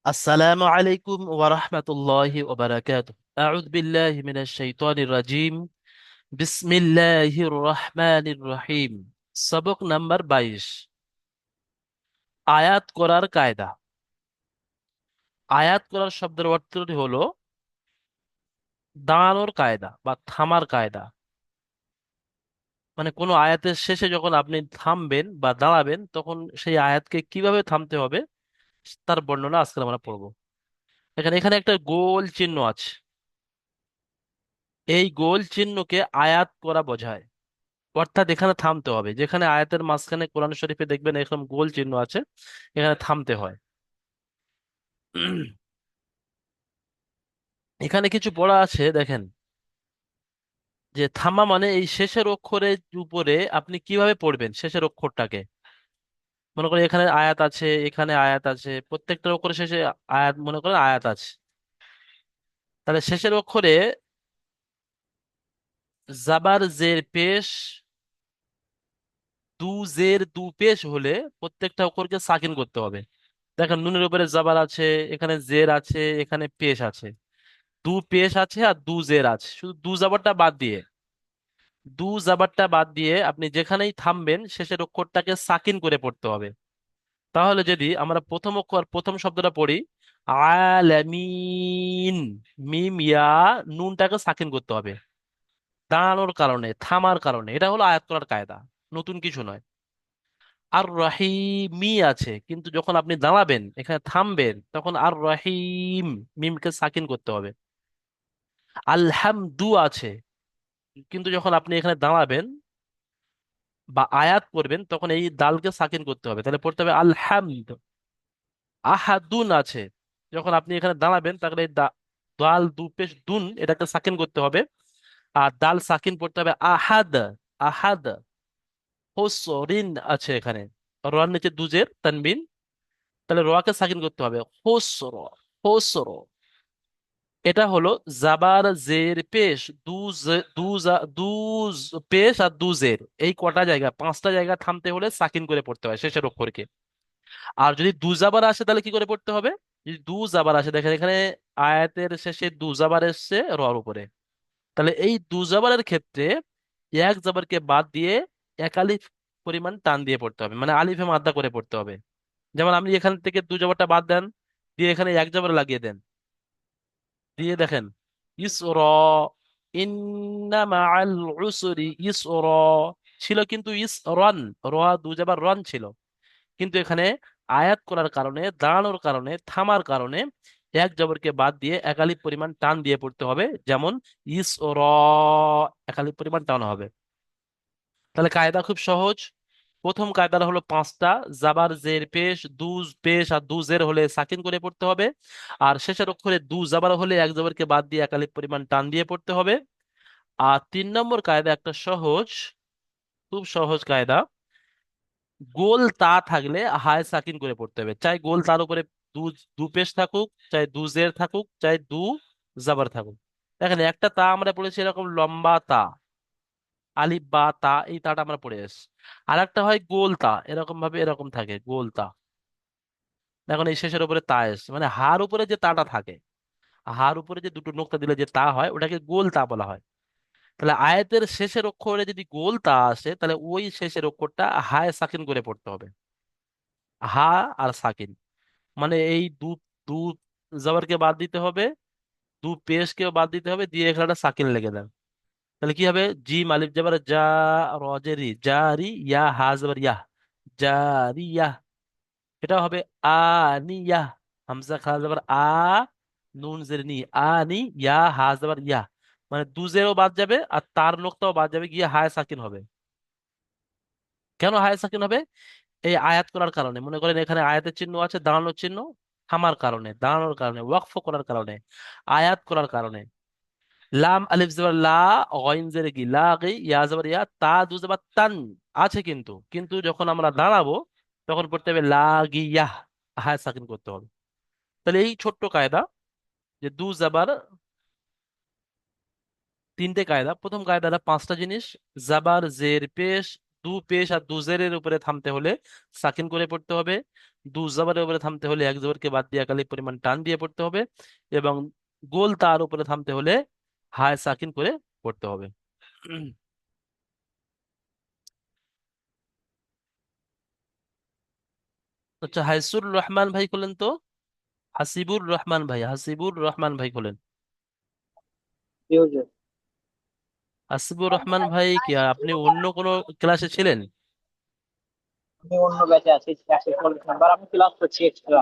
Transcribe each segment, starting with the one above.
আসসালামু আলাইকুম ওয়া রাহমাতুল্লাহি ওয়া বারাকাতুহু। আউযু বিল্লাহি মিনাশ শাইতানির রাজীম। বিসমিল্লাহির রহমানির রহিম। সবক নাম্বার 22, আয়াত করার কায়দা। আয়াত করার শব্দের অর্থটি হলো দাঁড়ানোর কায়দা বা থামার কায়দা। মানে কোনো আয়াতের শেষে যখন আপনি থামবেন বা দাঁড়াবেন, তখন সেই আয়াতকে কিভাবে থামতে হবে তার বর্ণনা আজকে আমরা পড়বো। এখানে এখানে একটা গোল চিহ্ন আছে। এই গোল চিহ্নকে আয়াত করা বোঝায়। অর্থাৎ এখানে থামতে হবে, যেখানে আয়াতের মাঝখানে কোরআন শরীফে দেখবেন এরকম গোল চিহ্ন আছে, এখানে থামতে হয়। এখানে কিছু পড়া আছে দেখেন, যে থামা মানে এই শেষের অক্ষরের উপরে আপনি কিভাবে পড়বেন শেষের অক্ষরটাকে। মনে করেন এখানে আয়াত আছে, এখানে আয়াত আছে, প্রত্যেকটার অক্ষরে শেষে আয়াত, মনে করেন আয়াত আছে। তাহলে শেষের অক্ষরে জাবার জের পেশ, দু জের দু পেশ হলে প্রত্যেকটা অক্ষরকে সাকিন করতে হবে। দেখেন নুনের উপরে জাবার আছে, এখানে জের আছে, এখানে পেশ আছে, দু পেশ আছে আর দু জের আছে, শুধু দু জাবারটা বাদ দিয়ে, দু জাবারটা বাদ দিয়ে আপনি যেখানেই থামবেন শেষের অক্ষরটাকে সাকিন করে পড়তে হবে। তাহলে যদি আমরা প্রথম অক্ষর প্রথম শব্দটা পড়ি, আলামিন, মিম ইয়া, নুনটাকে সাকিন করতে হবে দাঁড়ানোর কারণে, থামার কারণে। এটা হলো আয়াত করার কায়দা, নতুন কিছু নয়। আর রহিমি আছে, কিন্তু যখন আপনি দাঁড়াবেন এখানে থামবেন তখন আর রহিম, মিমকে সাকিন করতে হবে। আলহামদু আছে, কিন্তু যখন আপনি এখানে দাঁড়াবেন বা আয়াত পড়বেন তখন এই দালকে সাকিন করতে হবে, তাহলে পড়তে হবে আলহামদ। আহাদুন আছে, যখন আপনি এখানে দাঁড়াবেন তাহলে এই দাল দু পেশ দুন, এটাকে সাকিন করতে হবে। আর দাল সাকিন পড়তে হবে আহাদ। আহাদ। হোসরিন আছে এখানে, রর নিচে দুজের তানবিন, তাহলে রকে সাকিন করতে হবে হোসর। হোসর। এটা হলো জাবার জের পেশ, দু পেশ আর দু জের, এই কটা জায়গা, পাঁচটা জায়গা থামতে হলে সাকিন করে পড়তে হয় শেষের অক্ষরকে। আর যদি দু জাবার আসে তাহলে কি করে পড়তে হবে? যদি দু জাবার আসে, দেখেন এখানে আয়াতের শেষে দু জাবার এসছে রর উপরে, তাহলে এই দু জাবারের ক্ষেত্রে এক জাবারকে বাদ দিয়ে এক আলিফ পরিমাণ টান দিয়ে পড়তে হবে, মানে আলিফে মাদ্দা করে পড়তে হবে। যেমন আপনি এখান থেকে দু জাবারটা বাদ দেন, দিয়ে এখানে এক জাবার লাগিয়ে দেন, দিয়ে দেখেন ইসর, ইন্না মাআল উসরি ইসর ছিল, কিন্তু ইসরন, র দু জাবার রন ছিল। কিন্তু এখানে আয়াত করার কারণে, দাঁড়ানোর কারণে, থামার কারণে এক জবরকে বাদ দিয়ে একালিপ পরিমাণ টান দিয়ে পড়তে হবে, যেমন ইসর, একালিপ পরিমাণ টান হবে। তাহলে কায়দা খুব সহজ। প্রথম কায়দাটা হলো পাঁচটা, জাবার জের পেশ, দু পেশ আর দু জের হলে সাকিন করে পড়তে হবে। আর শেষের অক্ষরে দু জাবার হলে এক জবরকে বাদ দিয়ে একালিপ পরিমাণ টান দিয়ে পড়তে হবে। আর তিন নম্বর কায়দা একটা সহজ, খুব সহজ কায়দা। গোল তা থাকলে হায় সাকিন করে পড়তে হবে, চাই গোল তার উপরে দু দু পেশ থাকুক, চাই দু জের থাকুক, চাই দু জাবার থাকুক। দেখেন একটা তা আমরা পড়েছি এরকম লম্বা তা, আলিফ বা তা, এই তাটা আমরা পড়ে এসেছি। আর একটা হয় গোল তা, এরকম ভাবে এরকম থাকে গোল তা। এখন এই শেষের উপরে তা এসছে, মানে হার উপরে যে তাটা থাকে, হার উপরে যে দুটো নোক্তা দিলে যে তা হয় ওটাকে গোল তা বলা হয়। তাহলে আয়াতের শেষের অক্ষরে যদি গোল তা আসে তাহলে ওই শেষের অক্ষরটা হায় সাকিন করে পড়তে হবে। হা আর সাকিন, মানে এই দু দু জবরকে বাদ দিতে হবে, দু পেশকেও বাদ দিতে হবে, দিয়ে এখানে একটা সাকিন লেগে দেন। তাহলে কি হবে? জিম আলিফ জবর যা, রজেরি জারি, ইয়া হা জবর ইয়াহ, জারিয়াহ। এটা হবে আনিয়াহ, হামজা খা জবর আ, নুন জের নি, আনি, ইয়া হা জবর ইয়াহ। মানে দু জেরও বাদ যাবে আর তার নোকটাও বাদ যাবে, গিয়ে হায় সাকিন হবে। কেন হায় সাকিন হবে? এই আয়াত করার কারণে। মনে করেন এখানে আয়াতের চিহ্ন আছে, দাঁড়ানোর চিহ্ন, থামার কারণে, দাঁড়ানোর কারণে, ওয়াকফ করার কারণে, আয়াত করার কারণে। লাম আলিফ জবর লা, গইন জের গি, লা গি, ইয়া জবর ইয়া, তা দু জবর তান আছে, কিন্তু কিন্তু যখন আমরা দাঁড়াবো তখন পড়তে হবে লা গিয়াহ, হায় সাকিন করতে হবে। তাহলে এই ছোট্ট কায়দা, যে দু জাবার, তিনটে কায়দা। প্রথম কায়দাটা পাঁচটা জিনিস, জাবার জের পেশ, দু পেশ আর দু জেরের উপরে থামতে হলে সাকিন করে পড়তে হবে। দু জবরের উপরে থামতে হলে এক জবরকে বাদ দিয়ে একালিক পরিমাণ টান দিয়ে পড়তে হবে। এবং গোল তার উপরে থামতে হলে হায় সাকিন করে পড়তে হবে। আচ্ছা, হাইসুর রহমান ভাই খোলেন তো। হাসিবুর রহমান ভাই, হাসিবুর রহমান ভাই খোলেন। জি হুজুর। হাসিবুর রহমান ভাই, কি আপনি অন্য কোনো ক্লাসে ছিলেন? আমি অন্য ব্যাচে আছি, 140 নাম্বার, আমি ক্লাস করছি এক্সট্রা।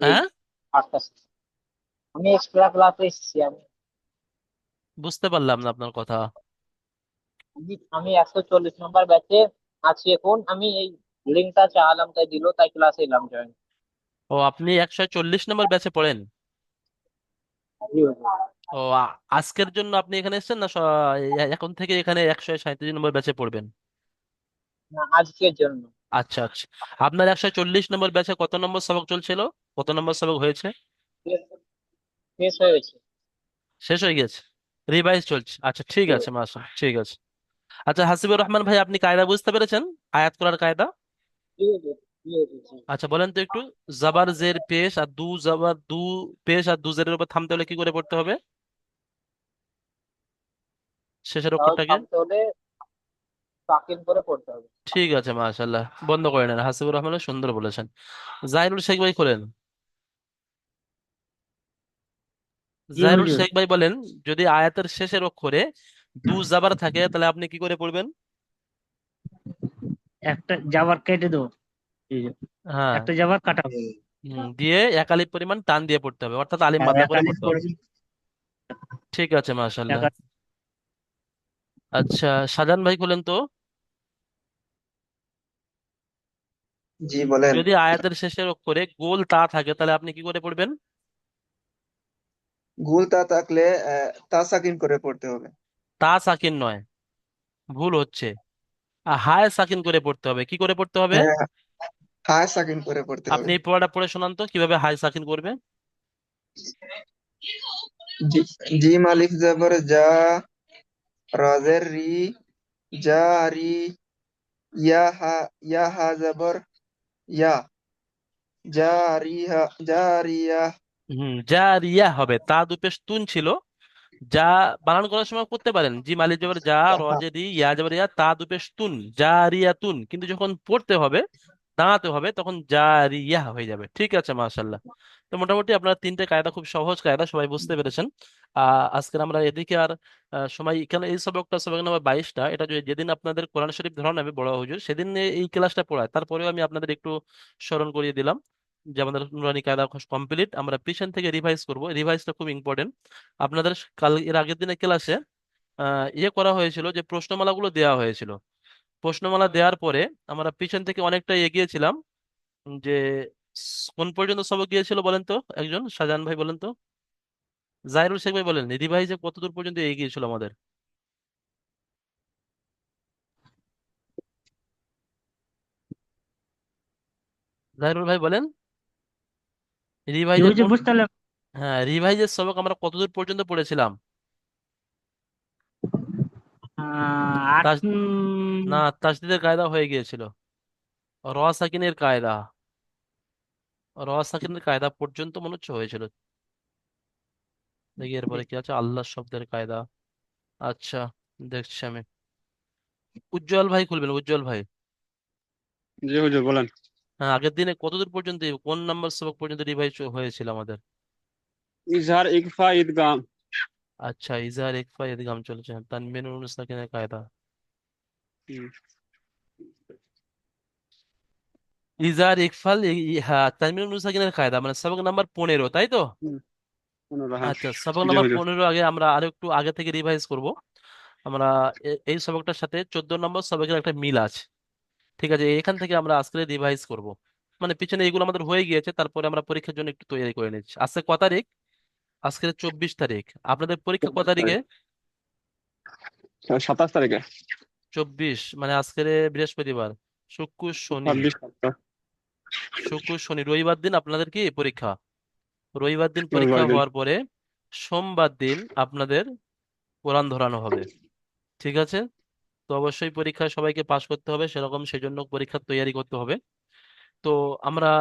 এই হ্যাঁ, আটটা, আমি এক্সট্রা ক্লাসে এসেছি। বুঝতে পারলাম না আপনার কথা। আমি 140 নাম্বার ব্যাচে আছি এখন। আমি এই লিঙ্কটা চালাম, তাই দিল, তাই ক্লাসে এলাম জয়েন। ও, আপনি 140 নম্বর ব্যাচে পড়েন? জি হুজুর। ও, আজকের জন্য আপনি এখানে এসেছেন না এখন থেকে এখানে 137 নম্বর ব্যাচে পড়বেন? না, আজকের জন্য। আচ্ছা আচ্ছা। আপনার 140 নম্বর ব্যাচে কত নম্বর সবক চলছিল? কত নম্বর সবক হয়েছে? শেষ হয়ে গেছে। শেষ হয়ে গেছে? রিভাইজ চলছে? আচ্ছা, ঠিক জি আছে, মাশা ঠিক আছে। আচ্ছা হাসিবুর রহমান ভাই, আপনি কায়দা বুঝতে পেরেছেন? আয়াত করার কায়দা? হুজুর, জি হুজুর, জি। আচ্ছা, বলেন তো একটু। জাবার জের পেশ আর দু জাবার দু পেশ আর দু জেরের উপর থামতে হলে কি করে পড়তে হবে শেষের তাহলে অক্ষরটাকে? থামতে হলে সাকিন করে পড়তে হবে। ঠিক আছে, মাশাল্লাহ, বন্ধ করে নেন। হাসিবুর রহমান সুন্দর বলেছেন। জাহিরুল শেখ ভাই খোলেন। জি জাহিরুল হুজুর। শেখ ভাই বলেন, যদি আয়াতের শেষের অক্ষরে দু জাবার থাকে তাহলে আপনি কি করে পড়বেন? একটা যাবার কেটে দেবো। জি হুজুর। হ্যাঁ। একটা যাবার কাটা হবে। দিয়ে একালিপ পরিমাণ টান দিয়ে পড়তে হবে, অর্থাৎ আলিফ হ্যাঁ, মাদ্দা করে একালিফ পড়তে হবে। করে। ঠিক আছে, মাশাল্লাহ। একা। আচ্ছা, শাহজাহান ভাই খোলেন তো। জি বলেন। যদি আয়াতের শেষের অক্ষরে গোল তা থাকে তাহলে আপনি কি করে পড়বেন? গুল তা থাকলে তা সাকিন করে পড়তে হবে। তা সাকিন নয়, ভুল হচ্ছে। হায় সাকিন করে পড়তে হবে। কি করে পড়তে হবে? হ্যাঁ, হায় সাকিন করে পড়তে আপনি হবে। এই পড়াটা পড়ে শোনান তো কিভাবে হায় সাকিন করবে। জি, জিম আলিফ জবর যা, রাজের রি, যা রি, ইয়া হা জবর ইয়া, যা রি হা, যা রিয়া। জারিয়া হবে, তা দুপেশ তুন ছিল। যা বানান করার সময় করতে পারেন, জি মালিক জবর যা, র হ্যাঁ, যে রি, ইয়া জবর ইয়া, তা দুপেশ তুন, জারিয়া তুন। কিন্তু যখন পড়তে হবে, দাঁড়াতে হবে, তখন জারিয়া হয়ে যাবে। ঠিক আছে, মাশাল্লাহ। তো মোটামুটি আপনার তিনটে কায়দা খুব সহজ কায়দা, সবাই বুঝতে পেরেছেন। আজকের আমরা এদিকে আর সময় এখানে এই সবক নাম্বার 22টা, এটা যেদিন আপনাদের কোরআন শরীফ ধরানো হবে বড় হুজুর, সেদিন এই ক্লাসটা পড়ায়, তারপরেও আমি আপনাদের একটু স্মরণ করিয়ে দিলাম যে আমাদের নুরানি কায়দা কমপ্লিট। আমরা পিছন থেকে রিভাইজ করব, রিভাইজটা খুব ইম্পর্টেন্ট। আপনাদের কাল এর আগের দিনের ক্লাসে ইয়ে করা হয়েছিল যে প্রশ্নমালাগুলো দেওয়া হয়েছিল। প্রশ্নমালা দেওয়ার পরে আমরা পিছন থেকে অনেকটা এগিয়েছিলাম। যে কোন পর্যন্ত সবক গিয়েছিল বলেন তো, একজন শাহজাহান ভাই বলেন তো। জাহিরুল শেখ ভাই বলেন, রিভাইজে কতদূর পর্যন্ত এগিয়েছিল আমাদের? জাহিরুল ভাই বলেন, জি রিভাইজের হুজুর, কোন, বুঝতে পারলাম। হ্যাঁ, রিভাইজের সবক আমরা কতদূর পর্যন্ত পড়েছিলাম? আট। তাজ না, তাসদিদের কায়দা হয়ে গিয়েছিল। র সাকিনের কায়দা, র সাকিনের কায়দা পর্যন্ত মনে হচ্ছে হয়েছিল। দেখি এরপরে কি আছে, আল্লাহ শব্দের কায়দা। আচ্ছা, দেখছি আমি। উজ্জ্বল ভাই খুলবেন, উজ্জ্বল ভাই। জি হুজুর বলেন। হ্যাঁ, আগের দিনে কতদূর পর্যন্ত, কোন নাম্বার সবক পর্যন্ত রিভাইজ হয়েছিল আমাদের? ইজহার ইকফা ইদগাম। আচ্ছা, ইজার ইকফা ইদগাম চলছে, তানবিন নুন সাকিনের কায়দা। হুম, ইজার ইকফাল হ্যাঁ, তানবিন নুন সাকিনের কায়দা মানে সবক নাম্বার 15, তাই তো? হুম, হ্যাঁ। আচ্ছা, সবক জি নাম্বার হুজুর। 15 আগে আমরা আরো একটু আগে থেকে রিভাইজ করব। আমরা এই সবকটার সাথে 14 নম্বর সবকের একটা মিল আছে। ঠিক আছে, এখান থেকে আমরা আজকে রিভাইজ করব। মানে পিছনে এগুলো আমাদের হয়ে গিয়েছে, তারপরে আমরা পরীক্ষার জন্য একটু তৈরি করে নিচ্ছি। আজকে ক তারিখ? আজকে 24 তারিখ। আপনাদের পরীক্ষা ক 24 তারিখে? তারিখ। 27 তারিখে। 24 মানে আজকে বৃহস্পতিবার, শুক্র শনি, 26 তারিখে। রবিবার দিন আপনাদের কি পরীক্ষা? রবিবার দিন পরীক্ষা রবিবার দিন। হওয়ার পরে সোমবার দিন আপনাদের কোরআন ধরানো হবে। ঠিক আছে? তো অবশ্যই পরীক্ষায় সবাইকে পাশ করতে হবে, সেরকম সেজন্য পরীক্ষার তৈয়ারি করতে হবে। তো আমরা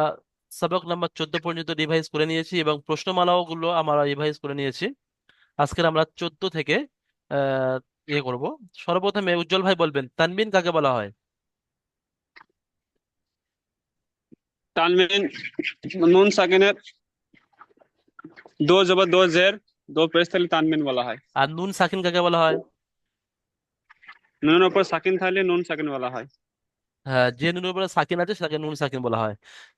সবক নাম্বার 14 পর্যন্ত রিভাইজ করে নিয়েছি এবং প্রশ্নমালাও গুলো আমরা রিভাইজ করে নিয়েছি। আজকের আমরা 14 থেকে আহ ইয়ে করব। সর্বপ্রথমে উজ্জ্বল ভাই বলবেন তানবিন কাকে বলা হয়? তানবিন নুন সাকিনের দো জবর দো জের দো পেশ থাকলে তানবিন বলা হয়। আর নুন সাকিন কাকে বলা হয়? নুনের উপর সাকিন থাকলে নুন সাকিন বলা হয়। হ্যাঁ, যে নুনের উপরে সাকিন আছে সেটাকে নুন সাকিন বলা হয়।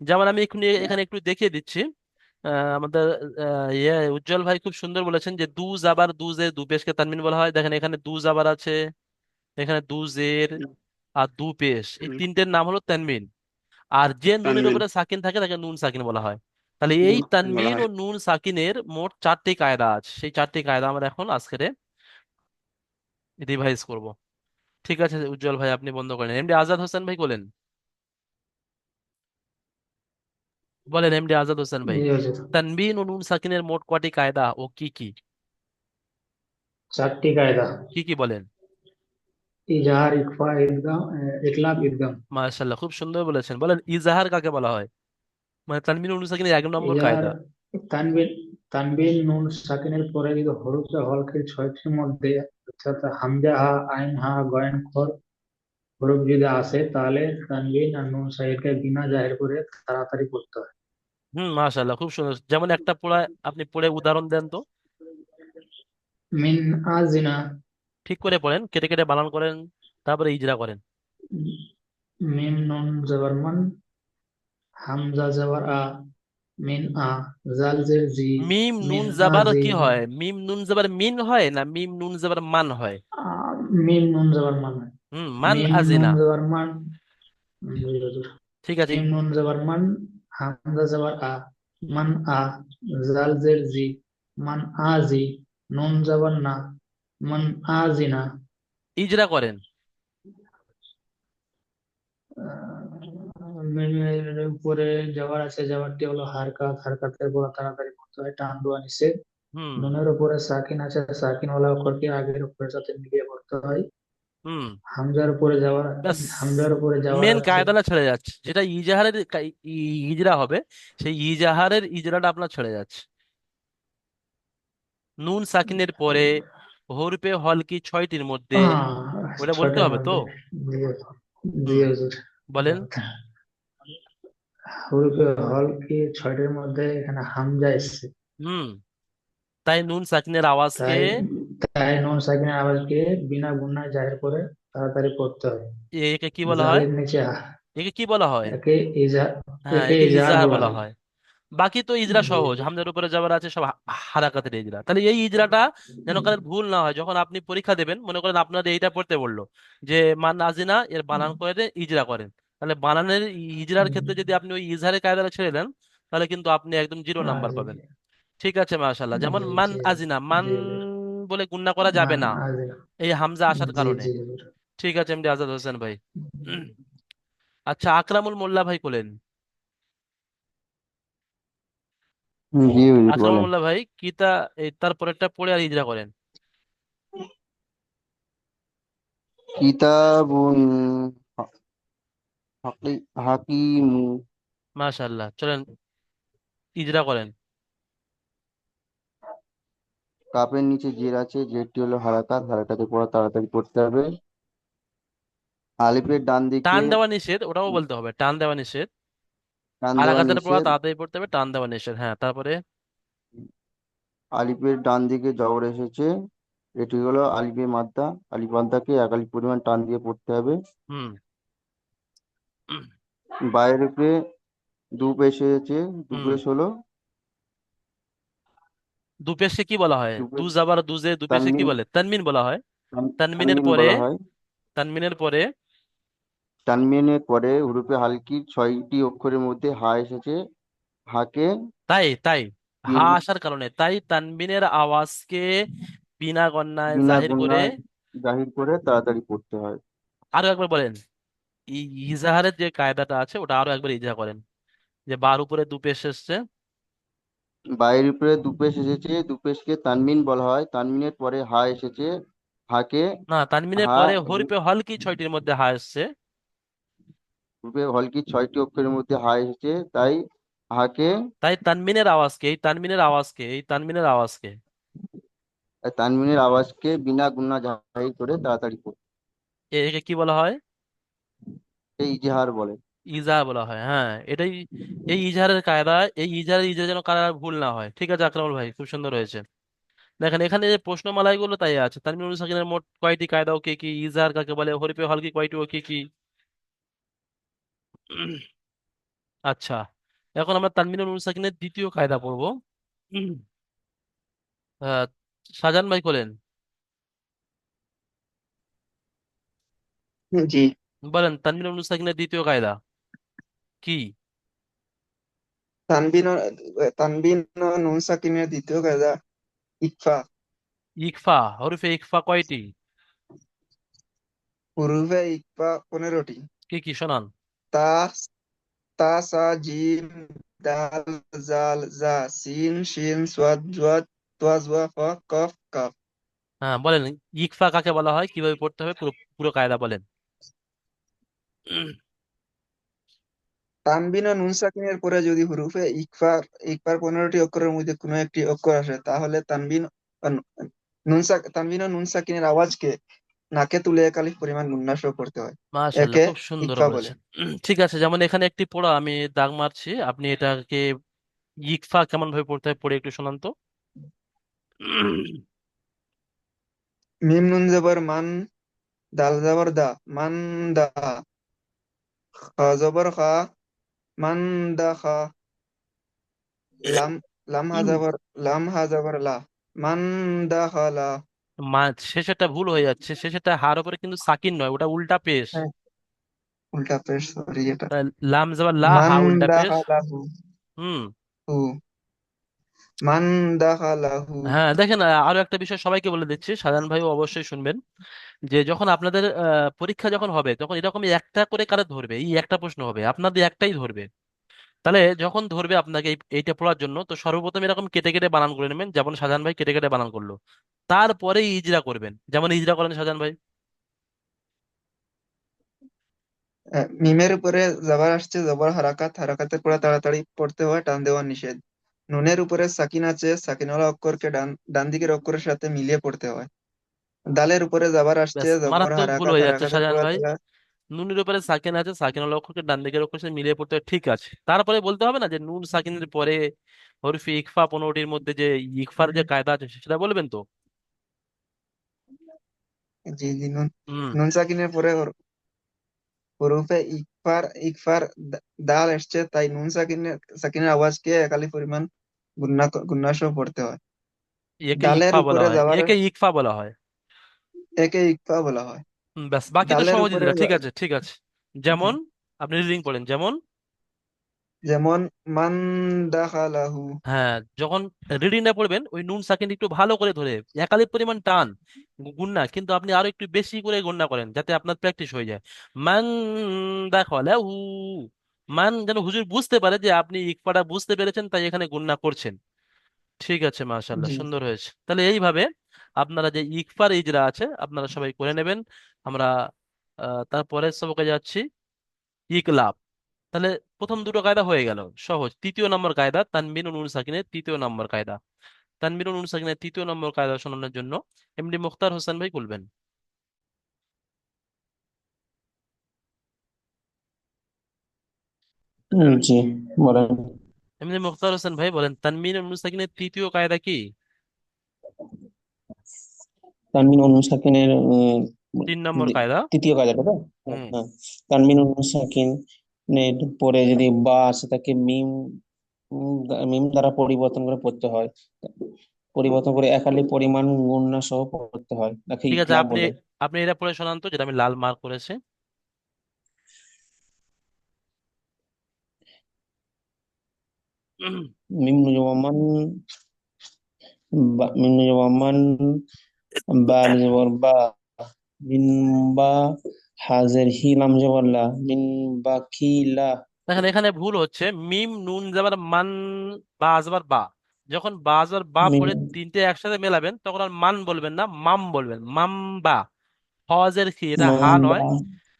যেমন আমি এখানে এখানে একটু দেখিয়ে দিচ্ছি। আমাদের উজ্জ্বল ভাই খুব সুন্দর বলেছেন যে দু জাবার দুজে দু পেশকে তানবিন বলা হয়। দেখেন এখানে দু জাবার আছে, এখানে দু জের হুম, আর দু পেশ, এই হুম, তিনটের নাম হলো তানবিন। আর যে নুনের তানবিন উপরে সাকিন থাকে তাকে নুন সাকিন বলা হয়। তাহলে এই বলা তানবিন ও হয়। নুন সাকিনের মোট 4টি কায়দা আছে, সেই 4টি কায়দা আমরা এখন আজকে রিভাইজ করব। ঠিক আছে উজ্জ্বল ভাই, আপনি বন্ধ করেন। এমডি আজাদ হোসেন ভাই বলেন, বলেন এমডি আজাদ হোসেন ভাই, জি হুজুর। তানবিন ও নুন সাকিনের মোট কয়টি কায়দা ও কি কি? 4টি কায়দা: কি কি বলেন? ইজহার, ইখফা, ইদগাম, ইকলাব, ইদগাম। মাশাআল্লাহ, খুব সুন্দর বলেছেন। বলেন ইজাহার কাকে বলা হয়? মানে তানবিন ও নুন সাকিনের 1 নম্বর ইজহার কায়দা। তানবিন তানবিন নুন সাকিনের পরে যদি হরফে হলকের 6টির মধ্যে অর্থাৎ হামজা, হা, আইন, হা, গয়েন, খর হরফ যদি আসে তাহলে তানবিন আর নুন সাকিনকে বিনা জাহের করে তাড়াতাড়ি পড়তে হয়। মাশাআল্লাহ, খুব সুন্দর। যেমন একটা পড়া আপনি পড়ে উদাহরণ দেন তো। মিন আজিনা। ঠিক করে পড়েন, কেটে কেটে বানান করেন, তারপরে ইজরা করেন। মিম নুন জবর মান, হামজা জবর আ, মিন আ, জাল জের জি, মিম নুন মিন জাবার আজি। কি হয়? মিম নুন জাবার মিন হয় না মিম নুন জাবার মান হয়? মিম নুন জবর মান হয়। মান মিম নুন আজিনা। জবর মান। জি হুজুর। ঠিক আছে। মিম নুন জবর মান, হামজা জবর আ, মান আ, জাল জের জি, মান আজি, নুন জবর না, মান আজিনা। ইজরা করেন। মিমের উপরে জবর আছে, জবরটি হলো হারকাত, হারকাতের পর তাড়াতাড়ি পড়তে হয়, টান দেওয়া নিষেধ। হুম। নুনের উপরে সাকিন আছে, সাকিন ওয়ালা অক্ষরকে আগের অক্ষরের সাথে মিলিয়ে পড়তে হয়। হুম। হামজার উপরে যাওয়ার ব্যাস, হামজার উপরে যাওয়ার মেন আছে। কায়দাটা ছেড়ে যাচ্ছে, যেটা ইজাহারের ইজরা হবে, সেই ইজাহারের ইজরাটা আপনার ছেড়ে যাচ্ছে। নুন সাকিনের পরে হরফে হলকি 6টির মধ্যে, ওটা বলতে ছয়টার হবে তো। মধ্যে। জি জি হুম, হুজুর। বলেন। হরফে হল কি 6টার মধ্যে এখানে হামজা এসছে। হুম, তাই নুন সাকিনের আওয়াজকে তাই তাই নুন সাকিনের আওয়াজকে বিনা গুণায় জাহির করে তাড়াতাড়ি পড়তে হয়। একে কি বলা হয়? জালের নিচে একে কি বলা হয়? একে ইজা হ্যাঁ, একে একে ইজাহার ইজহার বলা বলা হয়। হয়। বাকি তো ইজরা জি সহজ, হুজুর। হামজার উপরে যাবার আছে সব হারাকাতের ইজরা। তাহলে এই ইজরাটা যেন কারোর ভুল না হয়, যখন আপনি পরীক্ষা দেবেন মনে করেন আপনার এইটা পড়তে বললো যে মান নাজিনা, এর বানান করে ইজরা করেন। তাহলে বানানের ইজরার ক্ষেত্রে যদি আপনি ওই ইজহারের কায়দাটা ছেড়ে দেন, তাহলে কিন্তু আপনি একদম 0 নাম্বার জি পাবেন। জি ঠিক আছে মাশাআল্লাহ। যেমন জি মান জি আজিনা, মান জি হুজুর। বলে গুণনা করা যাবে মান না আজিনা। এই হামজা আসার জি কারণে। জি হুজুর। ঠিক আছে এমডি আজাদ হোসেন ভাই। আচ্ছা, আকরামুল মোল্লা ভাই বলেন। জি হুজুর আকরামুল বলেন। মোল্লা ভাই এই তারপরেরটা পড়ে আর ইজরা করেন। কিতাবুন হাকিমু। মাশাআল্লাহ, চলেন ইজরা করেন। কাপের নিচে জের আছে, জেরটি হলো হারাকাত, হারাকাতের পর তাড়াতাড়ি পড়তে হবে। আলিফের ডান টান দিকে দেওয়া নিষেধ, ওটাও বলতে হবে, টান দেওয়া নিষেধ। টান আর দেওয়া আঘাতের পর নিষেধ। তাড়াতাড়ি পড়তে হবে, টান দেওয়া নিষেধ। হ্যাঁ, তারপরে আলিফের ডান দিকে জবর এসেছে, এটি হলো আলিফে মাদ্দা। আলিফ মাদ্দাকে এক আলিফ পরিমাণ টান দিয়ে পড়তে হবে। হুম। বাইরেকে দু পেশ এসেছে, দু হুম, পেশ হলো দুপেশকে কি বলা হয়? দু দু পেশ জাবার দুজে দুপেশকে কি তানমিন। বলে? তানমিন বলা হয়। তানমিনের তানমিন পরে, বলা হয়। তানমিনের পরে তানমিনের পরে হুরুফে হালকির 6টি অক্ষরের মধ্যে হা এসেছে, হাকে তাই তাই হা তিন আসার কারণে তাই তানবিনের আওয়াজকে বিনা গণনায় বিনা জাহির করে। গুণায় জাহির করে তাড়াতাড়ি পড়তে হয়। আরো একবার বলেন, ইজাহারের যে কায়দাটা আছে ওটা আরো একবার ইজাহা করেন। যে বার উপরে দু পেশ এসছে। বাইরের উপরে দুপেশ এসেছে, দুপেশকে তানমিন বলা হয়। তানমিনের পরে হা এসেছে, হাকে না, তানবিনের হা পরে হরফে হলকি ছয়টির মধ্যে হা এসছে। রূপে হলকি 6টি অক্ষরের মধ্যে হা এসেছে, তাই হাকে তাই তানবিনের আওয়াজকে তানবিনের আওয়াজকে বিনা গুণা জাহির করে তাড়াতাড়ি পড়ে, একে কি বলা হয়? এই ইজহার বলে। ইজাহার বলা হয়, হ্যাঁ এটাই। এই ইজাহার যেন কারো ভুল না হয়। ঠিক আছে আকরামুল ভাই, খুব সুন্দর হয়েছে। দেখেন এখানে যে প্রশ্নমালাই গুলো তাই আছে, তানবিনুল সাকিনের মোট কয়টি কায়দা ও কি কি, ইজাহার কাকে বলে, হরফে হলকি কয়টি ও কি কি। আচ্ছা, এখন আমরা তানবিনুল সাকিনের দ্বিতীয় কায়দা পড়বো। উম, আহ, শাহজাহান ভাই বলেন। জি। বলেন তানবিনুল সাকিনের দ্বিতীয় কায়দা কি? তানবিন তানবিন ও নুন সাকিনের দ্বিতীয় কায়দা ইকফা। ইকফা, হরফে ইকফা কয়টি? হুরুফে ইকফা 15টি। কি কি শোনান। তা তা সা জিম দাল জাল জা সিন শিন সাদ ওয়াদ তোয়া জুয়া ফা কফ কাফ। হ্যাঁ বলেন, ইকফা কাকে বলা হয়, কিভাবে পড়তে হবে, পুরো পুরো কায়দা বলেন। তানবিন ও নুন সাকিনের পরে যদি হুরুফে ইকফার 15টি অক্ষরের মধ্যে কোনো একটি অক্ষর আসে, তাহলে ও নু- তানবিন ও নুন সাকিনের আওয়াজকে নাকে তুলে এক আলিফ পরিমাণ গুণনা সহ করতে হয়। মাশাআল্লাহ, একে খুব সুন্দর ইকফা বলে। বলেছেন। ঠিক আছে, যেমন এখানে একটি পড়া আমি দাগ মারছি, আপনি এটাকে ইকফা কেমন ভাবে পড়তে হয় পড়ে একটু শোনান তো। মিম নুন জবর মান, দাল জবর দা, মান দা, খা জবর খা, মান দা খা, লাম লাম হা জবর লা, মান দা খা লা। মা, শেষেরটা ভুল হয়ে যাচ্ছে, শেষেরটা হার উপরে কিন্তু সাকিন নয়, ওটা উল্টা পেশ। হ্যাঁ, উল্টা পেশ, সরি এটা। তাই লাম জবর লা, মান হা উল্টা দা পেশ। খা লাহু, হুম। হু, মান দা খা লাহু। হ্যাঁ দেখেন, আরো একটা বিষয় সবাইকে বলে দিচ্ছি, সাধারণ ভাই অবশ্যই শুনবেন, যে যখন আপনাদের পরীক্ষা যখন হবে তখন এরকমই একটা করে কারে ধরবে, এই একটা প্রশ্ন হবে আপনাদের একটাই ধরবে। তাহলে যখন ধরবে আপনাকে এইটা পড়ার জন্য, তো সর্বপ্রথম এরকম কেটে কেটে বানান করে নেবেন, যেমন সাজান ভাই কেটে কেটে বানান করলো। তারপরে ইজরা করবেন, যেমন ইজরা করেন সাজান ভাই। মিমের উপরে জবর আসছে, জবর হারাকাতের পরে তাড়াতাড়ি পড়তে হয়, টান দেওয়া নিষেধ। নুনের উপরে সাকিন আছে, সাকিনওয়ালা অক্ষরকে ডান দিকের অক্ষরের সাথে মিলিয়ে পড়তে হয়। দালের উপরে জবর আসছে, ব্যাস, জবর মারাত্মক ভুল হয়ে যাচ্ছে হারাকাতের সাজান পরে ভাই। নুনের উপরে সাকিন আছে, সাকিনের অক্ষরকে ডান দিকের অক্ষর সাথে মিলিয়ে পড়তে হবে, ঠিক আছে, তারপরে বলতে হবে না যে নুন সাকিনের পরে হরফে ইকফা 15টির মধ্যে যে ইকফার যে কায়দা আছে সেটা বলবেন তো। জি জি, নুন হুম। নুন সাকিনের পরে হরুফে ইকফার দাল এসছে, তাই নুন সাকিনের আওয়াজকে একালি পরিমাণ গুন্না সহ পড়তে হয়। একে দালের ইকফা বলা উপরে হয়, জবর, একে ইকফা বলা হয়। একে ইকফা বলা হয়। ব্যাস, বাকি তো দালের সহজই উপরে দিলা, ঠিক আছে ঠিক আছে। জি, যেমন আপনি রিডিং পড়েন, যেমন। যেমন মান দাখালাহু। হ্যাঁ, যখন রিডিংটা পড়বেন ওই নুন সাকিন একটু ভালো করে ধরে একালির পরিমাণ টান, গুণনা কিন্তু আপনি আরো একটু বেশি করে গুণনা করেন যাতে আপনার প্র্যাকটিস হয়ে যায়। মান দাখালাহু, মান যেন হুজুর বুঝতে পারে যে আপনি ইকফাটা বুঝতে পেরেছেন, তাই এখানে গুণনা করছেন। ঠিক আছে, মাশাআল্লাহ, জি। সুন্দর হয়েছে। তাহলে এইভাবে আপনারা যে ইকফার ইজরা আছে আপনারা সবাই করে নেবেন। আমরা তারপরের সবকে যাচ্ছি, ইকলাব। তাহলে প্রথম দুটো কায়দা হয়ে গেল সহজ। তৃতীয় নম্বর কায়দা তানবিন ও নুন সাকিনের তৃতীয় নম্বর কায়দা। তানবিন ও নুন সাকিনের তৃতীয় নম্বর কায়দা শোনানোর জন্য এমডি মুখতার হোসেন ভাই বলবেন। জি, বলেন। এমডি মুখতার হোসেন ভাই বলেন, তানবিন ও নুন সাকিনের তৃতীয় কায়দা কি? তানবিন ও নুন সাকিনের 3 নম্বর কায়দা। তৃতীয় কায়দাটা তো? হুম। হ্যাঁ। তানবিন ও নুন সাকিন পরে যদি বা আসে তাকে মিম দ্বারা পরিবর্তন করে পড়তে হয়, পরিবর্তন করে একালি পরিমাণ গুণনা সহ পড়তে হয়, তাকে ঠিক আছে, ইকলাব আপনি বলে। আপনি এটা পড়ে শোনান তো, যেটা আমি লাল মার্ক করেছি। মিম নুজমান, মিম নুজমান, বা জবর বা, মিন বা, হাজের হিলাম জবর লা, মিন বা কি লা। দেখেন এখানে ভুল হচ্ছে, মিম নুন যাবার মান, বা আসবার বা, যখন বা আর বা মিম পড়ে তিনটে একসাথে মেলাবেন তখন আর মান বলবেন না, মাম বলবেন, মাম বা। হজের কি, এটা হা মাম নয়, বা।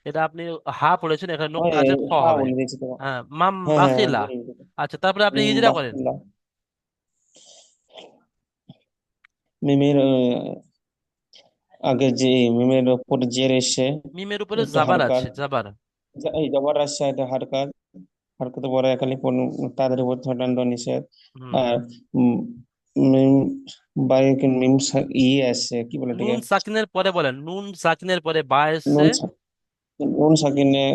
এটা আপনি হা পড়েছেন, এখানে ওই নোক্তা আছে, খ হ্যাঁ হবে। বলে দিয়েছি তো। হ্যাঁ, মাম হ্যাঁ হ্যাঁ বাখিলা। বলে দিয়েছি তো। আচ্ছা, তারপরে আপনি মিম ইজরা করেন। বাকিলা। মিমের আগে যে মিমের ওপর জের এসে মিমের উপরে একটা জাবার হারকাত, আছে, জাবার। এই জবর আসছে একটা হারকাত, হারকাত পরে একালি তাদের উপর দণ্ড নিষেধ। হুম। আর উম, মিম বাইকে মিম ইয়ে আসছে কি বলে নুন এটাকে, সাকিনের পরে বলেন, নুন সাকিনের পরে বা এসছে। নুন নুন সাকিনে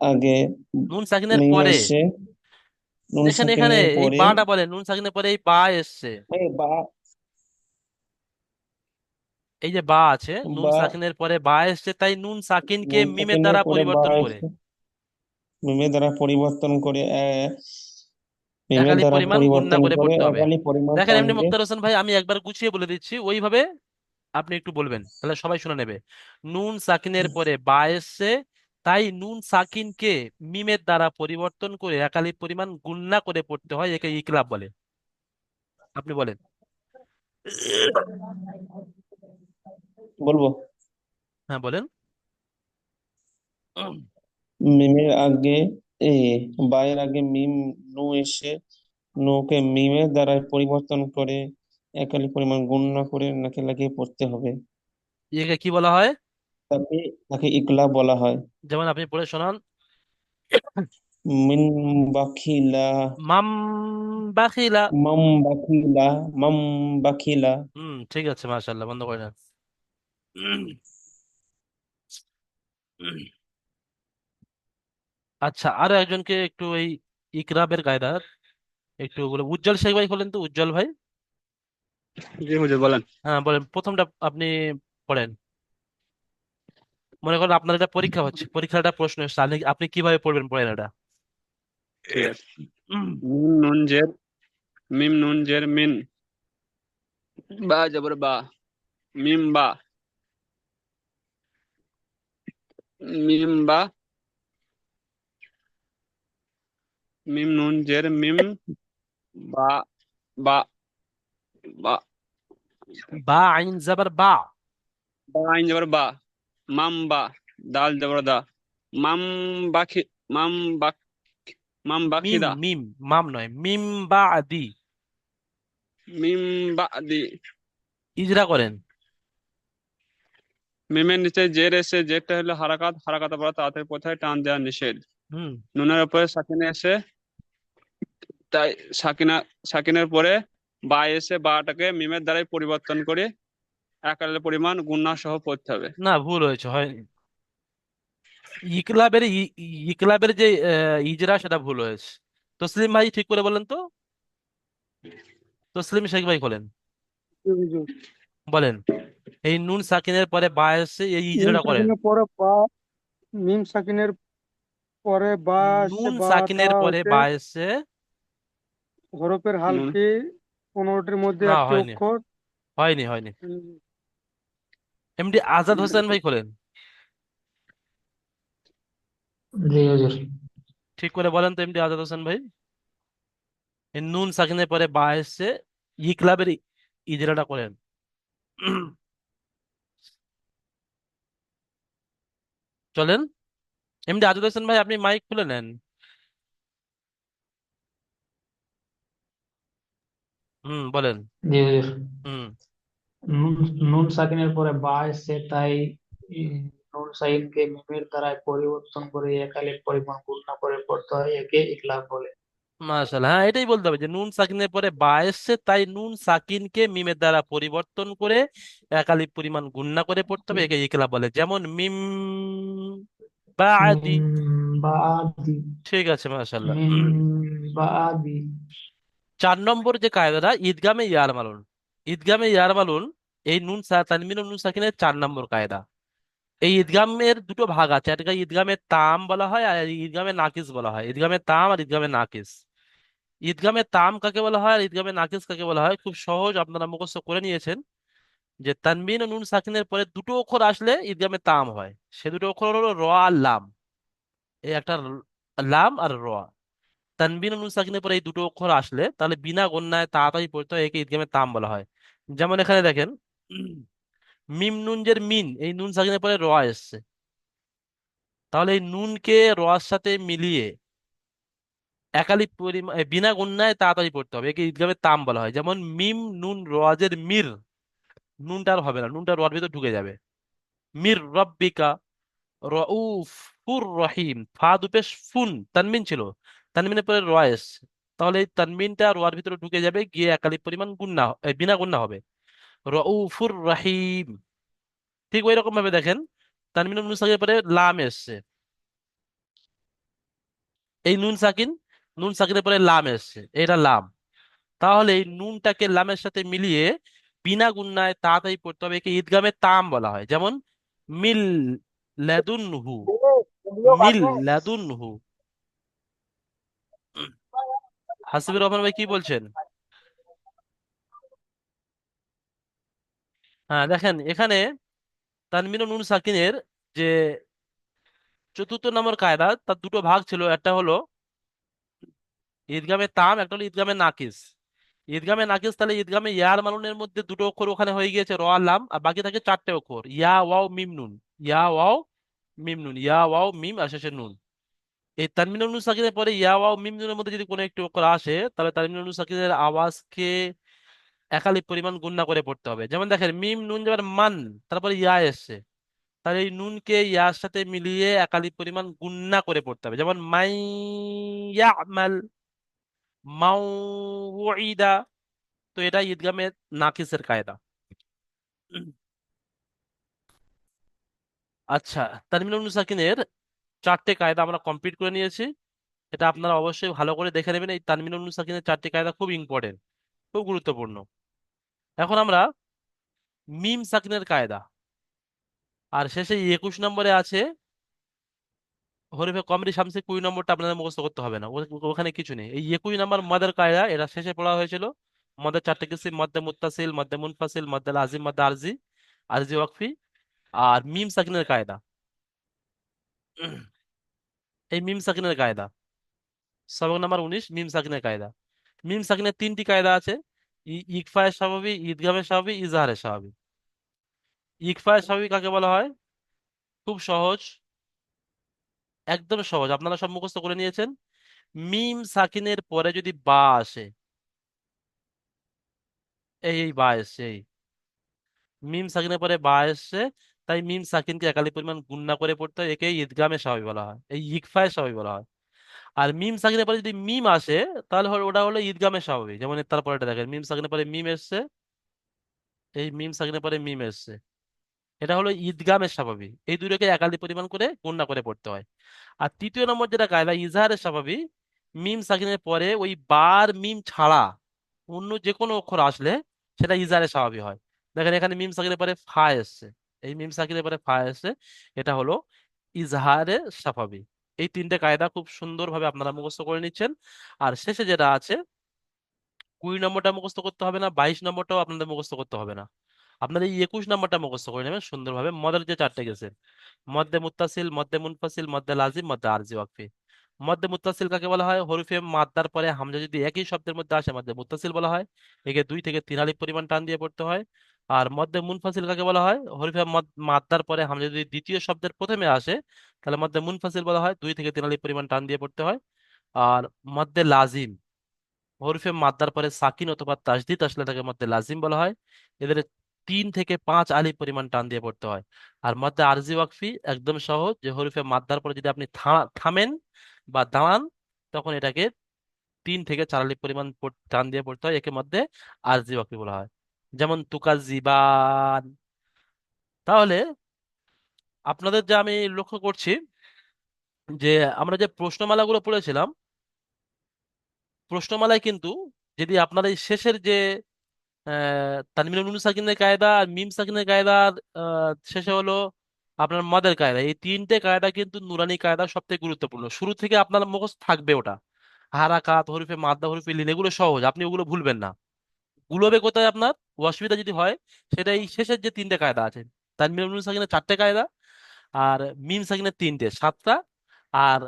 আগে নুন সাকিনের মিম পরে, এসে, নুন এখানে এখানে সাকিনের এই পরে বাটা বলেন, নুন সাকিনের পরে এই বা এসছে। এই বা, এই যে বা আছে, নুন বা সাকিনের পরে বা এসছে, তাই নুন সাকিনকে নুন মিমের সাকিনের দ্বারা পরে বা পরিবর্তন করে এসে মিমের দ্বারা পরিবর্তন করে মিমের একালি দ্বারা পরিমাণ গুণনা পরিবর্তন করে করে পড়তে হবে। একালি পরিমাণ দেখেন এমনি টানবে। মুক্তার হোসেন ভাই, আমি একবার গুছিয়ে বলে দিচ্ছি ওইভাবে, আপনি একটু বলবেন, তাহলে সবাই শুনে নেবে। নুন সাকিনের পরে বা এসছে, তাই নুন সাকিনকে মিমের দ্বারা পরিবর্তন করে একালি পরিমাণ গুণনা করে পড়তে হয়, একে ইকলাব বলে। আপনি বলেন। বলবো, হ্যাঁ বলেন। মিমের আগে এ বায়ের আগে মিম নু এসে নুকে মিমের দ্বারা পরিবর্তন করে একালি পরিমাণ গণনা করে নাকে লাগিয়ে পড়তে হবে। একে কি বলা হয়? তাকে তাকে ইকলা বলা হয়। যেমন আপনি পড়ে শোনান। মিন বাখিলা, মাম বাখিলা। মাম বাখিলা, মাম বাখিলা। ঠিক আছে, মাশাআল্লাহ, বন্ধ করে দেন। আচ্ছা, আরো একজনকে একটু এই ইকরাবের কায়দা একটু বলে, উজ্জ্বল শেখ ভাই বলেন তো, উজ্জ্বল ভাই। জি হুজুর বলেন। হ্যাঁ বলেন, প্রথমটা আপনি পড়েন। মনে করেন আপনার এটা পরীক্ষা হচ্ছে, পরীক্ষার একটা প্রশ্ন এসেছে, আপনি আপনি কিভাবে পড়বেন, পড়েন এটা। ঠিক আছে। উম, মিম নুন জের, মিম নুন জের মিন, বা জবর বা, মিম বা, মিম বা, মিম নুন জের মিম, বা, বা, বা, বা আইন জাবার বা। বা আইন জবর বা, মাম বা, দাল জবর দা, মাম বাখি, মাম বাক, মাম মিম বাখিদা, মিম, মাম নয়, মিম বা আদি। মিম বা দি। ইজরা করেন। মিমের নিচে জের এসে, জেরটা হলো হারাকাত, হারাকাত পড়া তাড়াতাড়ি কোথায় টান দেওয়া নিষেধ। হুম। নুনের উপরে সাকিনে এসে, তাই সাকিনা, সাকিনের পরে বা এসে বাটাকে মিমের দ্বারাই পরিবর্তন করে একালের পরিমাণ গুণনা সহ পড়তে হবে। না, ভুল হয়েছে, হয়নি। ইকলাবের ইকলাবের যে ইজরা, সেটা ভুল হয়েছে। তসলিম ভাই ঠিক করে বলেন তো, তসলিম শেখ ভাই বলেন, বলেন। এই নুন সাকিনের পরে বা এসছে, এই মিম ইজরাটা করেন। সাকিনের পরে বা, মিম সাকিনের পরে বা আসছে, নুন বাটা সাকিনের পরে হচ্ছে বা এসছে। হরফের নুন, হালকি 15টির মধ্যে না, একটি হয়নি, অক্ষর। হয়নি, হয়নি। উম, এমডি আজাদ হোসেন ভাই করেন। জি হুজুর। ঠিক করে বলেন তো, এমডি আজাদ হোসেন ভাই। এই নুন সাকিনের পরে বা এসছে, ইকলাবের ইজরাটা করেন। চলেন। এমডি আজাদ হোসেন ভাই, আপনি মাইক খুলে নেন। বলেন। জি হুজুর। হুম। নুন নুন সাকিনের পরে বা এসছে, তাই ই, নুন সাকিনকে মিমের দ্বারা পরিবর্তন করে একালিক পরিমাণ গুণনা করে পড়তে হয়, একে ইকলাব বলে। মাশাআল্লাহ, হ্যাঁ এটাই বলতে হবে যে নুন সাকিনের পরে বা এসছে, তাই নুন সাকিনকে মিমের দ্বারা পরিবর্তন করে একালিক পরিমাণ গুণনা করে পড়তে হবে, একে ইকলাব বলে। যেমন মিম বাদি। মিন বাদি, ঠিক আছে, মাশাআল্লাহ। মিন বাদি। 4 নম্বর যে কায়দাটা, ঈদগামে ইয়ার মালুন। ঈদগামে ইয়ার মালুন, এই তানবিন ও নুন সাকিনের 4 নম্বর কায়দা। এই ঈদগামের দুটো ভাগ আছে, একটা ঈদগামে তাম বলা হয় আর ঈদগামে নাকিস বলা হয়। ঈদগামে তাম আর ঈদগামে নাকিস। ঈদগামে তাম কাকে বলা হয় আর ঈদগামে নাকিস কাকে বলা হয়, খুব সহজ, আপনারা মুখস্থ করে নিয়েছেন। যে তানবিন ও নুন সাকিনের পরে দুটো অক্ষর আসলে ঈদগামে তাম হয়। সে দুটো অক্ষর হলো র আর লাম। এই একটা লাম আর র। তানবিন ও নুন সাকিনের পরে এই দুটো অক্ষর আসলে তাহলে বিনা গণ্যায় তাড়াতাড়ি পড়তে হয়, একে ঈদগামে তাম বলা হয়। যেমন এখানে দেখেন, মিম নুন যের মিন, এই নুন সাকিনের পরে র এসছে, তাহলে এই নুনকে রর সাথে মিলিয়ে একালি পরিমাণ বিনা গুণনায় তাড়াতাড়ি পড়তে হবে, একে ঈদগামে তাম বলা হয়। যেমন মিম নুন রজের মির, নুনটা আর হবে না, নুনটা রর ভিতর ঢুকে যাবে। মির রব্বিকা রউফ ফুর রহিম, ফা দুপেশ ফুন তানমিন ছিল, তানমিনের পরে র এসছে, তাহলে এই তানমিনটা রোয়ার ভিতরে ঢুকে যাবে, গিয়ে একালি পরিমাণ গুণনা বিনা গুণনা হবে, রউফুর রহিম। ঠিক ওই রকম ভাবে দেখেন, তানমিন নুন সাকিনের পরে লাম এসছে, এই নুন সাকিন, নুন সাকিনের পরে লাম এসছে, এটা লাম, তাহলে এই নুনটাকে লামের সাথে মিলিয়ে বিনা গুণনায় তাড়াতাড়ি পড়তে হবে, একে ঈদগামে তাম বলা হয়। যেমন মিল লাদুনহু, মিল লাদুনহু। হাসিবুর রহমান ভাই কি বলছেন? হ্যাঁ দেখেন এখানে তানমিন ও নুন সাকিনের যে চতুর্থ নম্বর কায়দা, তার দুটো ভাগ ছিল, একটা হলো ঈদগামে তাম, একটা হলো ঈদগামে নাকিস। ঈদগামে নাকিস, তাহলে ঈদগামে ইয়ার মালুনের মধ্যে দুটো অক্ষর ওখানে হয়ে গিয়েছে র আর লাম, আর বাকি থাকে চারটে অক্ষর, ইয়া ওয়াও মিম নুন, ইয়া ওয়াও মিম নুন, ইয়া ওয়াও মিম আর শেষে নুন। এই তানমিনুন নুন সাকিনের পরে ইয়া ওয়াও মিম নুনের মধ্যে যদি কোনো একটি অক্ষর আসে, তাহলে তানমিনুন নুন সাকিনের আওয়াজকে একালি পরিমাণ গুণনা করে পড়তে হবে। যেমন দেখেন মিম নুন যাবার মান, তারপরে ইয়া এসছে, তাহলে এই নুনকে ইয়ার সাথে মিলিয়ে একালি পরিমাণ গুণনা করে পড়তে হবে। যেমন মাই ইয়ামাল মাউইদা, তো এটা ঈদগামে নাকিসের কায়দা। আচ্ছা, তানমিনুন নুন সাকিনের চারটে কায়দা আমরা কমপ্লিট করে নিয়েছি। এটা আপনারা অবশ্যই ভালো করে দেখে নেবেন, এই তানমিনুন নুন সাকিনের চারটে কায়দা খুব ইম্পর্টেন্ট, খুব গুরুত্বপূর্ণ। এখন আমরা মিম সাকিনের কায়দা, আর শেষে 21 নম্বরে আছে হরিফে কমরি শামসি, 20 নম্বরটা আপনাদের মুখস্থ করতে হবে না, ওখানে কিছু নেই। এই 21 নম্বর মদের কায়দা, এটা শেষে পড়া হয়েছিল। মদের চারটে কিসিম, মধ্যে মুত্তাসিল, মধ্যে মুনফাসিল, মধ্যে আজিম, মধ্যে আরজি, আরজি ওয়াকফি। আর মিম সাকিনের কায়দা, এই মিম সাকিনের কায়দা সবক নাম্বার 19, মিম সাকিনের কায়দা। মিম সাকিনের তিনটি কায়দা আছে, ইকফায়ে স্বাভাবিক, ঈদগামে স্বাভাবিক, ইজহারে স্বাভাবিক। ইকফায়ে স্বাভাবিক কাকে বলা হয়? খুব সহজ, একদম সহজ, আপনারা সব মুখস্থ করে নিয়েছেন। মিম সাকিনের পরে যদি বা আসে, এই বা এসছে, এই মিম সাকিনের পরে বা এসছে, তাই মিম সাকিনকে একালি পরিমাণ গুণনা করে পড়তে হয়, একে ঈদগামে স্বাভাবিক বলা হয়, এই ইকফায়ে স্বাভাবিক বলা হয়। আর মিম সাকিনের পরে যদি মিম আসে, তাহলে ওটা হলো ঈদগামে স্বাভাবিক। যেমন তারপরে দেখেন মিম সাকিনের পরে মিম এসছে, এই মিম সাকিনের পরে মিম এসছে, এটা হলো ঈদগামের স্বাভাবিক। এই দুটোকে একালি পরিমাণ করে গুণনা করে পড়তে হয়। আর তৃতীয় নম্বর যেটা কায়দা, ইজহারের স্বাভাবিক, মিম সাকিনের পরে ওই বার মিম ছাড়া অন্য যে কোনো অক্ষর আসলে সেটা ইজহারের স্বাভাবিক হয়। দেখেন এখানে মিম সাকিনের পরে ফা এসছে, এই মিম সাকিনের পরে ফা এসছে, এটা হলো ইজহারের স্বাভাবিক। এই তিনটে কায়দা খুব সুন্দরভাবে আপনারা মুখস্থ করে নিচ্ছেন। আর শেষে যেটা আছে, 20 নম্বরটা মুখস্থ করতে হবে না, 22 নম্বরটাও আপনাদের মুখস্থ করতে হবে না, আপনাদের এই 21 নম্বরটা মুখস্থ করে নেবেন সুন্দরভাবে। মদের যে চারটে গেছে, মধ্যে মুত্তাসিল, মধ্যে মুনফাসিল, মধ্যে লাজিম, মধ্যে আরজি ওয়াকফি। মধ্যে মুত্তাসিল কাকে বলা হয়? হরফে মাদ্দার পরে হামজা যদি একই শব্দের মধ্যে আসে, মধ্যে মুত্তাসিল বলা হয়, একে 2 থেকে 3 আলিফ পরিমাণ টান দিয়ে পড়তে হয়। আর মধ্যে মুনফাসিল কাকে বলা হয়? হরফে মাদ্দার পরে হামজা যদি দ্বিতীয় শব্দের প্রথমে আসে, তাহলে মধ্যে মুনফাসিল বলা হয়, 2 থেকে 3 আলিফ পরিমাণ টান দিয়ে পড়তে হয়। আর মধ্যে লাজিম, হরফে মাদ্দার পরে সাকিন অথবা তাসদিদ আসলে তাকে মধ্যে লাজিম বলা হয়, এদের 3 থেকে 5 আলিফ পরিমাণ টান দিয়ে পড়তে হয়। আর মধ্যে আরজি ওয়াকফি একদম সহজ, যে হরফে মাদ্দার পরে যদি আপনি থামেন বা দাঁড়ান, তখন এটাকে 3 থেকে 4 আলিফ পরিমাণ টান দিয়ে পড়তে হয়, একে মধ্যে আরজি ওয়াকফি বলা হয়। যেমন তুকাজিবান। তাহলে আপনাদের যে আমি লক্ষ্য করছি যে আমরা যে প্রশ্নমালাগুলো পড়েছিলাম, প্রশ্নমালায় কিন্তু যদি আপনার এই শেষের যে তানমিনুল নুন সাকিনের কায়দা আর মিম সাকিনের কায়দার শেষে হলো আপনার মাদের কায়দা, এই তিনটে কায়দা কিন্তু নুরানি কায়দা সবথেকে গুরুত্বপূর্ণ, শুরু থেকে আপনার মুখস্থ থাকবে ওটা। হারাকাত, হরফে মাদ্দা, হরফে লিন, এগুলো সহজ, আপনি ওগুলো ভুলবেন না। গুলোবে কোথায় আপনার অসুবিধা যদি হয়, সেটা এই শেষের যে তিনটে কায়দা আছে, তানমিনুল নুন সাকিনের চারটে কায়দা, আর মিম সাকিনের তিনটে, 7টা, আর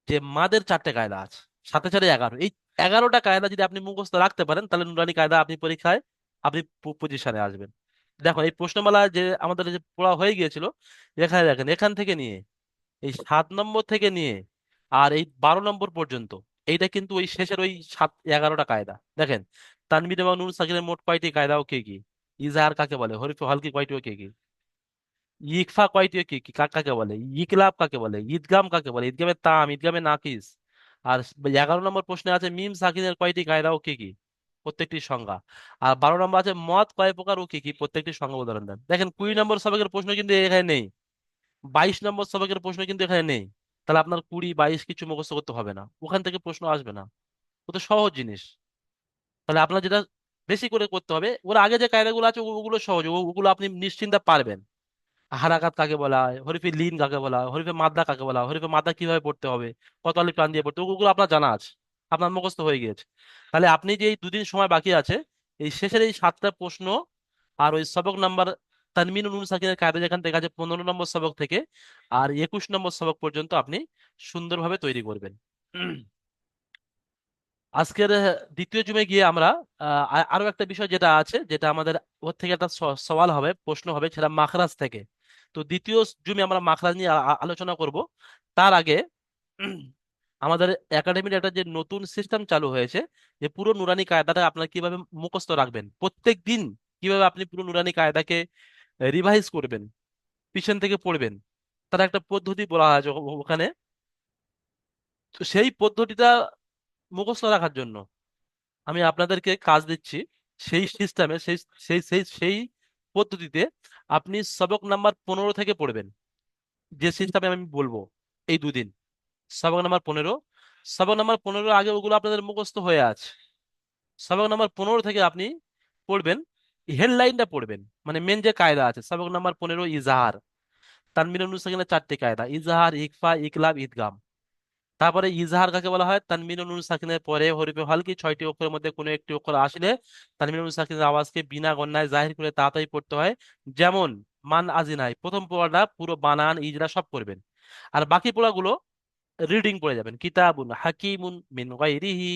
যে মাদের 4টে কায়দা আছে, সাথে সাথে 11। এই 11টা কায়দা যদি আপনি মুখস্থ রাখতে পারেন তাহলে নুরানি কায়দা আপনি পরীক্ষায় আপনি পজিশনে আসবেন। দেখো এই প্রশ্নমালা যে আমাদের যে পড়া হয়ে গিয়েছিল, এখানে দেখেন এখান থেকে নিয়ে এই 7 নম্বর থেকে নিয়ে আর এই 12 নম্বর পর্যন্ত, এইটা কিন্তু ওই শেষের ওই 11টা কায়দা। দেখেন তানবির এবং নুন সাকিনের মোট কয়টি কায়দা ও কি কি, ইজাহার কাকে বলে, হরফে হলকি কয়টি ও কি কি, ইকফা কয়টি ও কি কি, কাকে বলে, ইকলাব কাকে বলে, ঈদগাম কাকে বলে, ঈদগামে তাম, ঈদগামে নাকিস। আর 11 নম্বর প্রশ্নে আছে মিম সাকিনের কয়টি কায়দা ও কি কি, প্রত্যেকটি সংজ্ঞা। আর 12 নম্বর আছে মদ কয় প্রকার ও কি কি, প্রত্যেকটি সংজ্ঞা উদাহরণ দেন। দেখেন 20 নম্বর সবকের প্রশ্ন কিন্তু এখানে নেই, 22 নম্বর সবকের প্রশ্ন কিন্তু এখানে নেই। তাহলে আপনার 20 22 কিছু মুখস্থ করতে হবে না, ওখান থেকে প্রশ্ন আসবে না, ও তো সহজ জিনিস। তাহলে আপনার যেটা বেশি করে করতে হবে, ওর আগে যে কায়দাগুলো আছে ওগুলো সহজ, ওগুলো আপনি নিশ্চিন্তে পারবেন। হারাকাত কাকে বলা হয়, হরিফে লিন কাকে বলা হয়, হরিফে মাদ্দা কাকে বলা হয়, হরিফে মাদ্দা কিভাবে পড়তে হবে, কত আলিফ টান দিয়ে পড়তে হবে, ওগুলো আপনার জানা আছে, আপনার মুখস্থ হয়ে গিয়েছে। তাহলে আপনি যে এই 2 দিন সময় বাকি আছে, এই শেষের এই 7টা প্রশ্ন আর ওই সবক নাম্বার তানমিন নুন সাকিনের কায়দা যেখান থেকে আছে 15 নম্বর সবক থেকে আর 21 নম্বর সবক পর্যন্ত আপনি সুন্দরভাবে তৈরি করবেন। আজকের দ্বিতীয় জুমে গিয়ে আমরা আরো একটা বিষয় যেটা আছে, যেটা আমাদের ওর থেকে একটা সওয়াল হবে, প্রশ্ন হবে, সেটা মাখরাজ থেকে। তো দ্বিতীয় জুমে আমরা মাখরাজ নিয়ে আলোচনা করব। তার আগে উম, আমাদের একাডেমির একটা যে নতুন সিস্টেম চালু হয়েছে, যে পুরো নুরানি কায়দাটা আপনার কিভাবে মুখস্থ রাখবেন প্রত্যেক দিন, কিভাবে আপনি পুরো নুরানি কায়দাকে রিভাইজ করবেন, পিছন থেকে পড়বেন, তার একটা পদ্ধতি বলা হয় ওখানে। তো সেই পদ্ধতিটা মুখস্থ রাখার জন্য আমি আপনাদেরকে কাজ দিচ্ছি, সেই সিস্টেমে সেই সেই সেই সেই পদ্ধতিতে আপনি সবক নাম্বার 15 থেকে পড়বেন, যে সিস্টেমে আমি বলবো এই 2 দিন। সবক নাম্বার 15, সবক নাম্বার 15 আগে ওগুলো আপনাদের মুখস্থ হয়ে আছে। সবক নাম্বার 15 থেকে আপনি পড়বেন, হেডলাইনটা পড়বেন, মানে মেন যে কায়দা আছে। সবক নাম্বার 15 ইজাহার, তানবিনুন নুন সাকিনের 4টে কায়দা, ইজাহার, ইকফা, ইকলাব, ঈদগাম। তারপরে ইজহার কাকে বলা হয়, তানবিন ও নুন সাকিনের পরে হরফে হালকি 6টি অক্ষরের মধ্যে কোনো একটি অক্ষর আসলে তানবিন ও নুন সাকিনের আওয়াজকে বিনা গণনায় জাহির করে তাড়াতাড়ি পড়তে হয়। যেমন মান আজিনাই, প্রথম পড়াটা পুরো বানান ইজরা সব করবেন, আর বাকি পড়াগুলো রিডিং পড়ে যাবেন। কিতাবুন হাকিমুন মিন গায়রিহি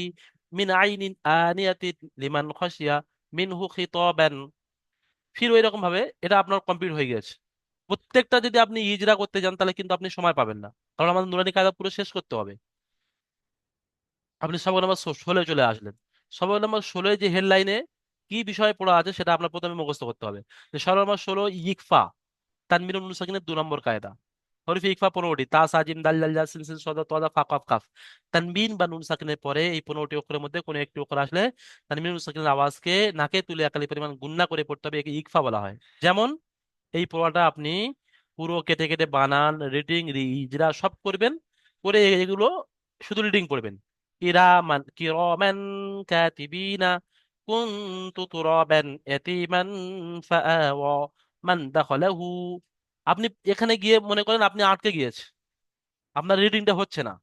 মিন আইনিন আনিয়াতিন লিমান খাশিয়া মিনহু খিতাবান। ফির ওই রকম ভাবে এটা আপনার কমপ্লিট হয়ে গেছে। প্রত্যেকটা যদি আপনি ইজরা করতে যান তাহলে কিন্তু আপনি সময় পাবেন না, কারণ আমাদের নুরানি কায়দা পুরো শেষ করতে হবে। আপনি সবক নাম্বার 16 চলে আসলেন। সবক নাম্বার 16 যে হেডলাইনে কি বিষয় পড়া আছে সেটা আপনার প্রথমে মুখস্থ করতে হবে। যে সবক নাম্বার 16 ইকফা, তানবিনুন নুন সাকিনের 2 নম্বর কায়দা। হরফে ইকফা 15টি, তা সাজিম দাল জাল জা সিন সিন সদ তদা ফা কফ কাফ। তানবিন বা নুন সাকিনের পরে এই 15টি অক্ষরের মধ্যে কোনো একটি অক্ষর আসলে তানবিন নুন সাকিনের আওয়াজকে নাকে তুলে একালি পরিমাণ গুণনা করে পড়তে হবে, একে ইকফা বলা হয়। যেমন এই পড়াটা আপনি পুরো কেটে কেটে বানান, রিডিং, ইজরা সব করবেন, করে এগুলো শুধু রিডিং পড়বেন। কিরামান কিরামান কাতিবিনা কুনতু তুরাবান ইয়াতীমান ফাআওয়া মান দাখালাহু। আপনি এখানে গিয়ে মনে করেন আপনি আটকে গিয়েছে, আপনার রিডিংটা হচ্ছে না,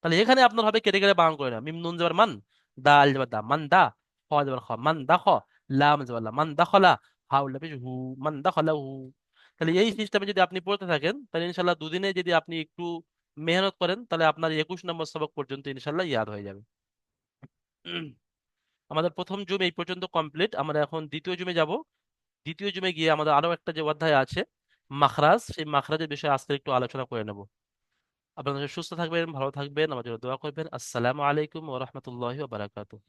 তাহলে এখানে আপনার হবে কেটে কেটে বানান করে না। মিম নুন যাবার মান, দাল যাবার দা, মান দা, খ যাবার খ, মান দা খ, লাম যাবার লা, মান দা খলা, হাউলা পেশ হু, মান দা খলা হু। তাহলে এই সিস্টেমে যদি আপনি পড়তে থাকেন তাহলে ইনশাল্লাহ 2 দিনে যদি আপনি একটু মেহনত করেন তাহলে আপনার 21 নম্বর সবক পর্যন্ত ইনশাল্লাহ ইয়াদ হয়ে যাবে। উম, আমাদের প্রথম জুম এই পর্যন্ত কমপ্লিট, আমরা এখন দ্বিতীয় জুমে যাব। দ্বিতীয় জুমে গিয়ে আমাদের আরো একটা যে অধ্যায় আছে মাখরাজ, সেই মাখরাজের বিষয়ে আজকে একটু আলোচনা করে নেব। আপনারা সুস্থ থাকবেন, ভালো থাকবেন, আমার জন্য দোয়া করবেন। আসসালামু আলাইকুম ওয়া রাহমাতুল্লাহি ওয়া বারাকাতুহু।